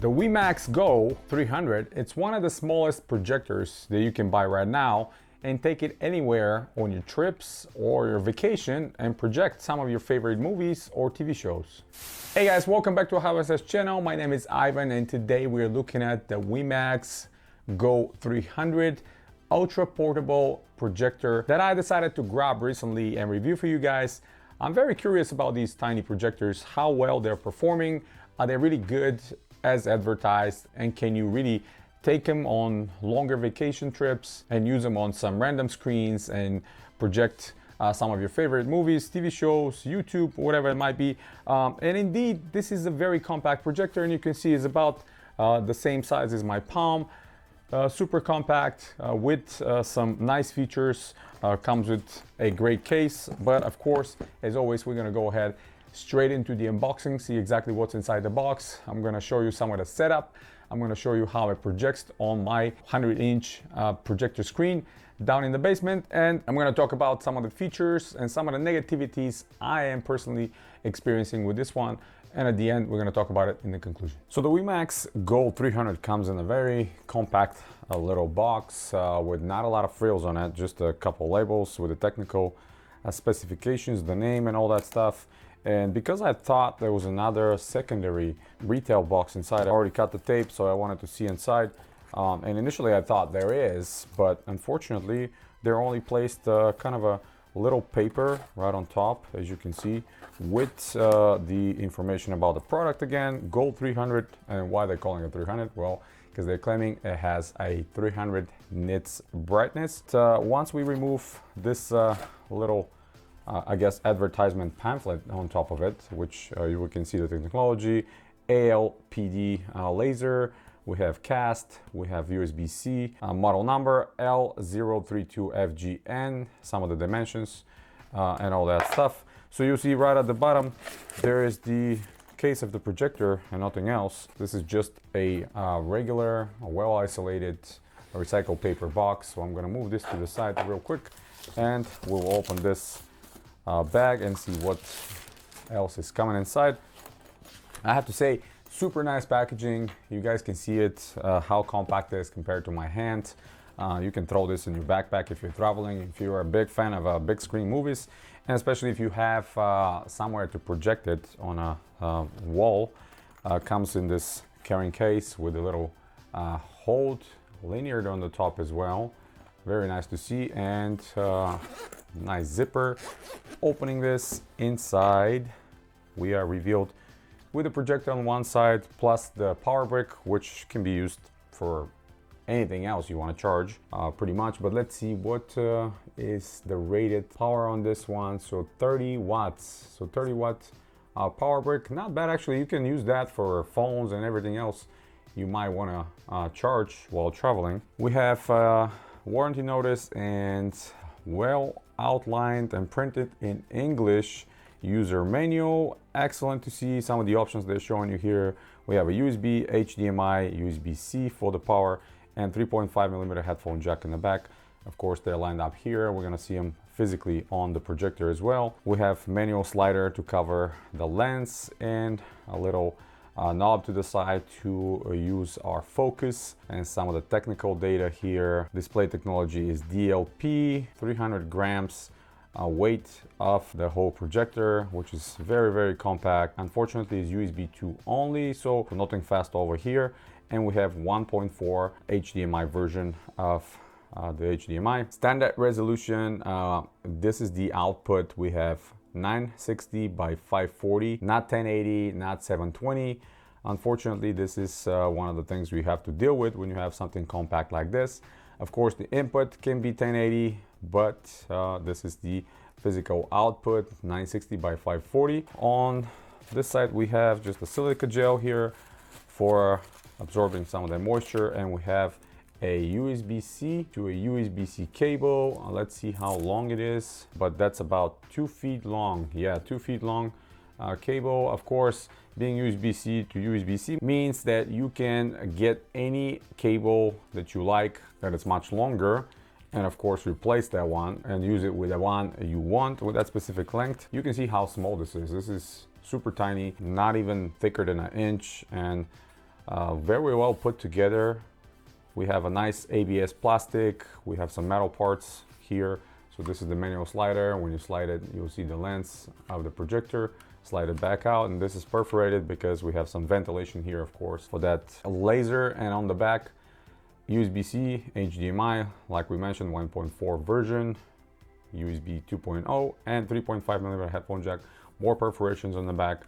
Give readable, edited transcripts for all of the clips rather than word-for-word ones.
The Wemax Go 300, it's one of the smallest projectors that you can buy right now and take it anywhere on your trips or your vacation and project some of your favorite movies or TV shows. Hey guys, welcome back to How I Says channel. My name is Ivan and today we're looking at the Wemax Go 300 ultra portable projector that I decided to grab recently and review for you guys. I'm very curious about these tiny projectors, how well they're performing. Are they really good as advertised, and can you really take them on longer vacation trips and use them on some random screens and project some of your favorite movies, TV shows, YouTube, whatever it might be. And indeed, this is a very compact projector, and you can see it's about the same size as my palm. Super compact with some nice features, comes with a great case, but of course, as always, we're gonna go ahead straight into the unboxing, see exactly what's inside the box. I'm gonna show you some of the setup. I'm gonna show you how it projects on my 100-inch projector screen down in the basement, and I'm gonna talk about some of the features and some of the negativities I am personally experiencing with this one. And at the end, we're gonna talk about it in the conclusion. So the Wemax Go 300 comes in a very compact little box with not a lot of frills on it, just a couple labels with the technical specifications, the name and all that stuff. And because I thought there was another secondary retail box inside, I already cut the tape, so I wanted to see inside. And initially I thought there is, but unfortunately they're only placed kind of a little paper right on top, as you can see, with the information about the product again, Gold 300. And why they're calling it 300? Well, because they're claiming it has a 300 nits brightness. Once we remove this little I guess advertisement pamphlet on top of it, which you can see the technology, ALPD laser, we have cast, we have USB-C, model number L032FGN, some of the dimensions and all that stuff. So you see right at the bottom there is the case of the projector and nothing else. This is just a regular, well isolated recycled paper box. So I'm gonna move this to the side real quick and we'll open this bag and see what else is coming inside. I have to say, super nice packaging. You guys can see it, how compact it is compared to my hand. You can throw this in your backpack if you're traveling, if you're a big fan of big screen movies, and especially if you have somewhere to project it on a wall. Comes in this carrying case with a little hold linear on the top as well. Very nice to see, and nice zipper. Opening this inside, we are revealed with the projector on one side plus the power brick, which can be used for anything else you want to charge pretty much. But let's see what is the rated power on this one. So 30 watts, so 30 watt power brick, not bad actually. You can use that for phones and everything else you might want to charge while traveling. We have warranty notice and well outlined and printed in English user manual. Excellent to see some of the options they're showing you here. We have a USB, HDMI, USB-C for the power, and 3.5mm headphone jack in the back. Of course, they're lined up here. We're gonna see them physically on the projector as well. We have manual slider to cover the lens and a little knob to the side to use our focus and some of the technical data here. Display technology is DLP, 300 grams weight of the whole projector, which is very compact. Unfortunately, it's USB 2 only, so nothing fast over here. And we have 1.4 HDMI version of the HDMI. Standard resolution, this is the output. We have 960 by 540, not 1080, not 720. Unfortunately, this is one of the things we have to deal with when you have something compact like this. Of course, the input can be 1080, but this is the physical output, 960 by 540. On this side, we have just a silica gel here for absorbing some of the moisture, and we have a USB-C to a USB-C cable. Let's see how long it is, but that's about 2 feet long. Yeah, 2 feet long cable. Of course, being USB-C to USB-C means that you can get any cable that you like that is much longer, and of course replace that one and use it with the one you want with that specific length. You can see how small this is. This is super tiny, not even thicker than an inch, and Very well put together. We have a nice ABS plastic. We have some metal parts here. So this is the manual slider. When you slide it, you'll see the lens of the projector. Slide it back out, and this is perforated because we have some ventilation here, of course, for that laser. And on the back, USB-C, HDMI, like we mentioned, 1.4 version, USB 2.0, and 3.5mm headphone jack. More perforations on the back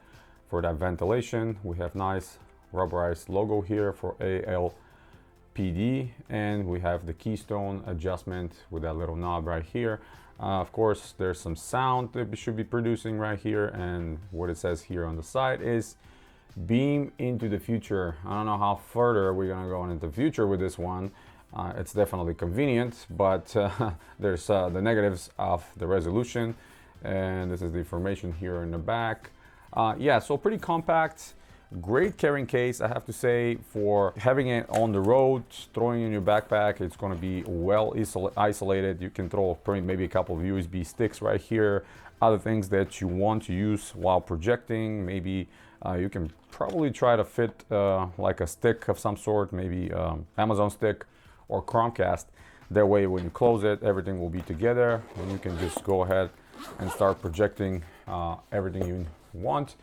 for that ventilation. We have nice rubberized logo here for ALPD, and we have the keystone adjustment with that little knob right here. Of course, there's some sound that we should be producing right here, and what it says here on the side is beam into the future. I don't know how further we're gonna go into the future with this one. It's definitely convenient, but there's the negatives of the resolution, and this is the information here in the back. Yeah, so pretty compact. Great carrying case, I have to say, for having it on the road, throwing in your backpack. It's going to be well isolated. You can throw maybe a couple of USB sticks right here, other things that you want to use while projecting. Maybe you can probably try to fit like a stick of some sort, maybe Amazon stick or Chromecast. That way, when you close it, everything will be together, and you can just go ahead and start projecting everything you want.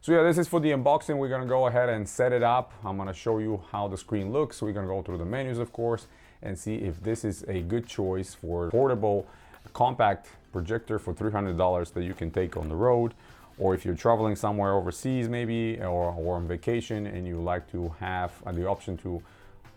So yeah, this is for the unboxing. We're gonna go ahead and set it up. I'm gonna show you how the screen looks. We're gonna go through the menus, of course, and see if this is a good choice for portable, compact projector for $300 that you can take on the road, or if you're traveling somewhere overseas maybe, or on vacation, and you like to have the option to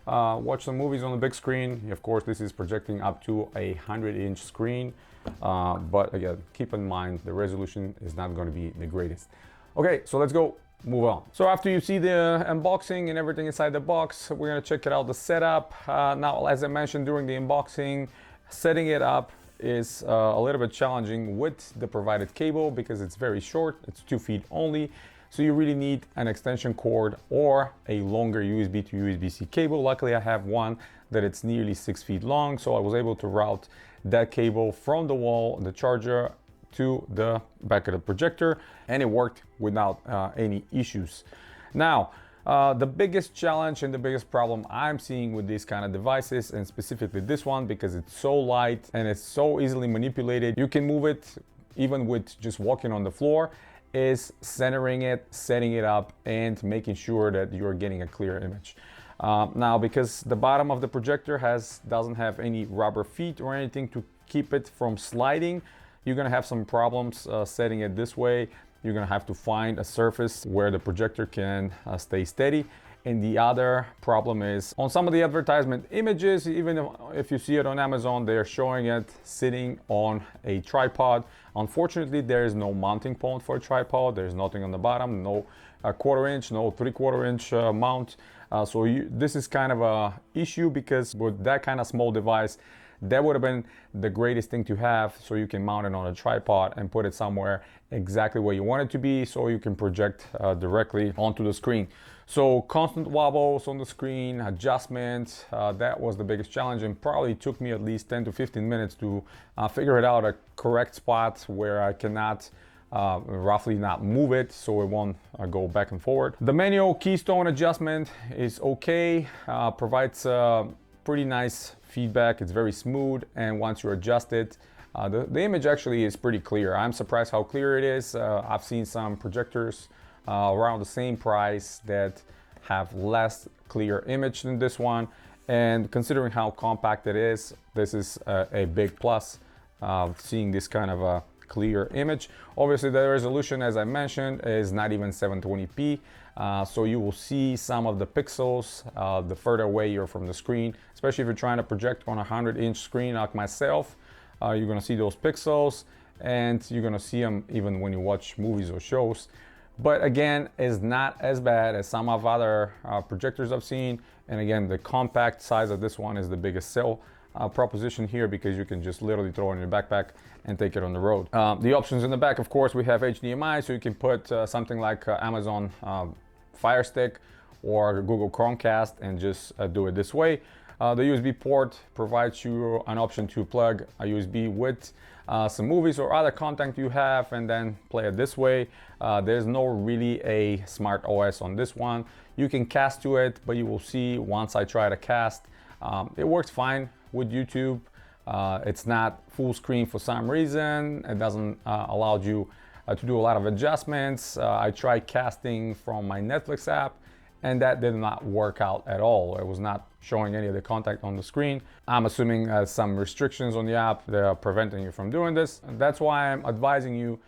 watch some movies on the big screen. Of course, this is projecting up to a 100-inch screen, but again, keep in mind the resolution is not going to be the greatest. Okay, so let's go move on. So after you see the unboxing and everything inside the box, we're gonna check it out, the setup. Now, as I mentioned during the unboxing, setting it up is a little bit challenging with the provided cable because it's very short, it's 2 feet only. So you really need an extension cord or a longer USB to USB-C cable. Luckily, I have one that it's nearly 6 feet long, so I was able to route that cable from the wall, the charger, to the back of the projector, and it worked without any issues. Now, the biggest challenge and the biggest problem I'm seeing with these kind of devices, and specifically this one, because it's so light and it's so easily manipulated, you can move it even with just walking on the floor, is centering it, setting it up, and making sure that you're getting a clear image. Now, because the bottom of the projector doesn't have any rubber feet or anything to keep it from sliding, you're gonna have some problems setting it this way. You're gonna have to find a surface where the projector can stay steady. And the other problem is on some of the advertisement images, even if you see it on Amazon, they're showing it sitting on a tripod. Unfortunately, there is no mounting point for a tripod. There's nothing on the bottom, no 1/4 inch, no 3/4 inch mount. This is kind of a issue because with that kind of small device, that would have been the greatest thing to have, so you can mount it on a tripod and put it somewhere exactly where you want it to be, so you can project directly onto the screen. So constant wobbles on the screen, adjustments, that was the biggest challenge, and probably took me at least 10 to 15 minutes to figure it out, a correct spot where I cannot roughly not move it so it won't go back and forward. The manual keystone adjustment is okay, provides pretty nice feedback. It's very smooth, and once you adjust it, the image actually is pretty clear. I'm surprised how clear it is. I've seen some projectors around the same price that have less clear image than this one, and considering how compact it is, this is a big plus, seeing this kind of a clear image. Obviously, the resolution, as I mentioned, is not even 720p. So you will see some of the pixels the further away you're from the screen, especially if you're trying to project on a 100-inch screen like myself. You're gonna see those pixels, and you're gonna see them even when you watch movies or shows. But again, it's not as bad as some of other projectors I've seen. And again, the compact size of this one is the biggest sell proposition here, because you can just literally throw it in your backpack and take it on the road. The options in the back, of course, we have HDMI, so you can put something like Amazon Fire Stick or Google Chromecast and just do it this way. The USB port provides you an option to plug a USB with some movies or other content you have and then play it this way. There's no really a smart OS on this one. You can cast to it, but you will see once I try to cast, it works fine with YouTube. It's not full screen for some reason. It doesn't allow you to do a lot of adjustments. I tried casting from my Netflix app and that did not work out at all. It was not showing any of the content on the screen. I'm assuming some restrictions on the app that are preventing you from doing this. And that's why I'm advising you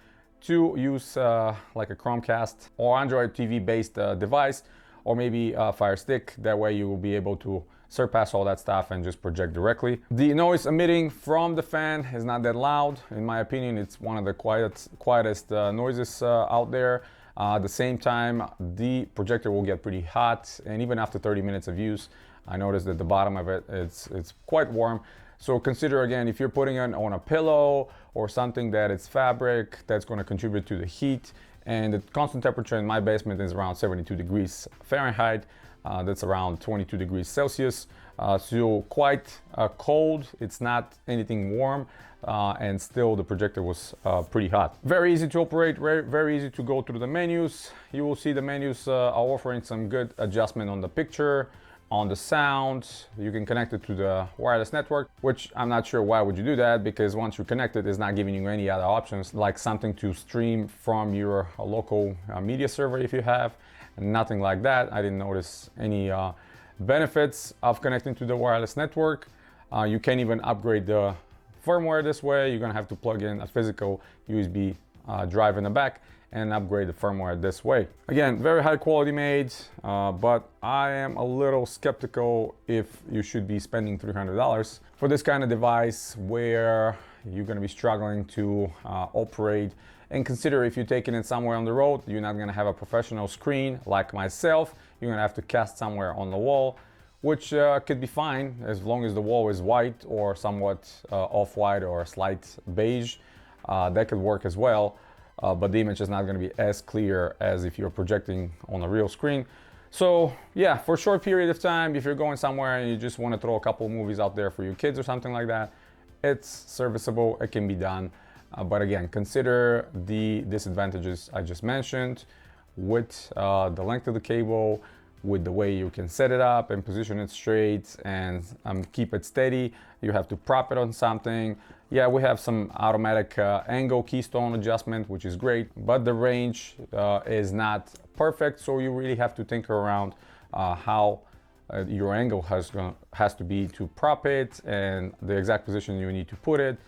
to use like a Chromecast or Android TV based device, or maybe a Fire Stick. That way you will be able to surpass all that stuff and just project directly. The noise emitting from the fan is not that loud. In my opinion, it's one of the quietest noises out there. At the same time, the projector will get pretty hot, and even after 30 minutes of use, I noticed that the bottom of it, it's quite warm. So consider again, if you're putting it on a pillow or something that it's fabric, that's going to contribute to the heat. And the constant temperature in my basement is around 72 degrees Fahrenheit. That's around 22 degrees Celsius. So quite cold. It's not anything warm. And still the projector was pretty hot. Very easy to operate, very easy to go through the menus. You will see the menus are offering some good adjustment on the picture, on the sound. You can connect it to the wireless network, which I'm not sure why would you do that, because once you connect it, it's not giving you any other options, like something to stream from your local media server if you have. Nothing like that. I didn't notice any benefits of connecting to the wireless network. You can't even upgrade the firmware this way. You're gonna have to plug in a physical USB drive in the back and upgrade the firmware this way. Again, very high quality made, but I am a little skeptical if you should be spending $300 for this kind of device where you're gonna be struggling to operate. And consider if you're taking it somewhere on the road, you're not gonna have a professional screen like myself. You're gonna have to cast somewhere on the wall, which could be fine as long as the wall is white or somewhat off-white or a slight beige. That could work as well, but the image is not gonna be as clear as if you're projecting on a real screen. So yeah, for a short period of time, if you're going somewhere and you just wanna throw a couple movies out there for your kids or something like that, it's serviceable, it can be done. But again, consider the disadvantages I just mentioned with the length of the cable, with the way you can set it up and position it straight and keep it steady. You have to prop it on something. Yeah, we have some automatic angle keystone adjustment, which is great, but the range is not perfect. So you really have to tinker around how your angle has to be to prop it and the exact position you need to put it.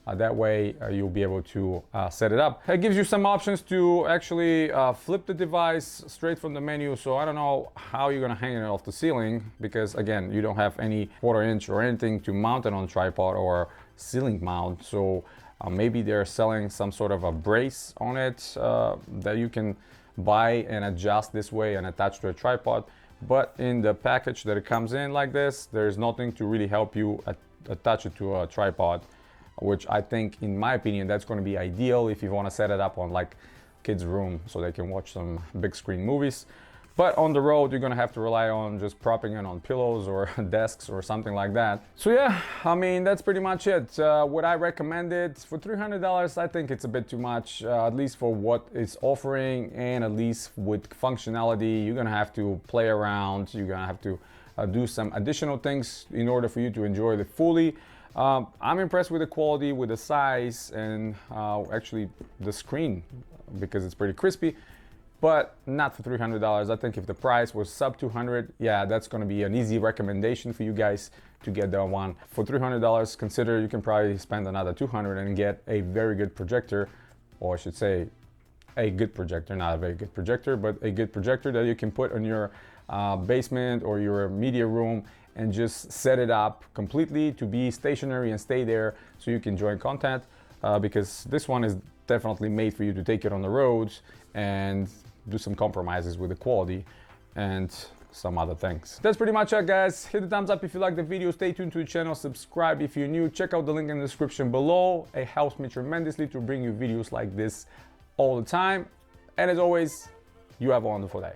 That way you'll be able to set it up. It gives you some options to actually flip the device straight from the menu. So I don't know how you're gonna hang it off the ceiling, because again, you don't have any 1/4 inch or anything to mount it on tripod or ceiling mount. So maybe they're selling some sort of a brace on it that you can buy and adjust this way and attach to a tripod. But in the package that it comes in like this, there's nothing to really help you attach it to a tripod, which I think, in my opinion, that's going to be ideal if you want to set it up on like kids' room so they can watch some big screen movies. But on the road, you're going to have to rely on just propping it on pillows or desks or something like that. So yeah, I mean, that's pretty much it. Would I recommend it? For $300, I think it's a bit too much, at least for what it's offering, and at least with functionality. You're going to have to play around. You're going to have to do some additional things in order for you to enjoy it fully. I'm impressed with the quality, with the size, and actually the screen, because it's pretty crispy, but not for $300. I think if the price was sub $200, yeah, that's going to be an easy recommendation for you guys to get that one. For $300, consider you can probably spend another $200 and get a very good projector, or I should say a good projector, not a very good projector, but a good projector that you can put on your basement or your media room and just set it up completely to be stationary and stay there so you can enjoy content, because this one is definitely made for you to take it on the roads and do some compromises with the quality and some other things. That's pretty much it, guys. Hit the thumbs up if you like the video, stay tuned to the channel, subscribe if you're new, check out the link in the description below. It helps me tremendously to bring you videos like this all the time. And as always, you have a wonderful day.